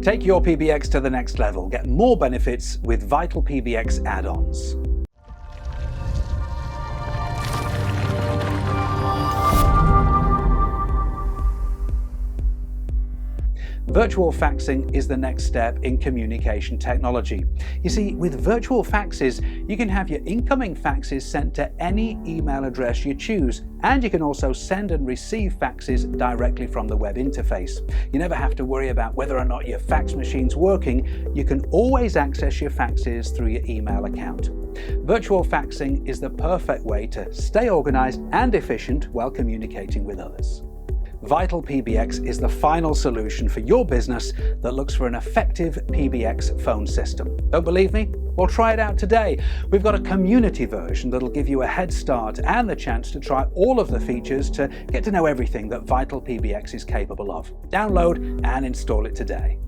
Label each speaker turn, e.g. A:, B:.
A: Take your PBX to the next level. Get more benefits with VitalPBX add-ons. Virtual faxing is the next step in communication technology. You see, with virtual faxes, you can have your incoming faxes sent to any email address you choose, and you can also send and receive faxes directly from the web interface. You never have to worry about whether or not your fax machine's working. You can always access your faxes through your email account. Virtual faxing is the perfect way to stay organized and efficient while communicating with others. VitalPBX is the final solution for your business that looks for an effective PBX phone system. Don't believe me? Well, try it out today. We've got a community version that'll give you a head start and the chance to try all of the features to get to know everything that VitalPBX is capable of. Download and install it today.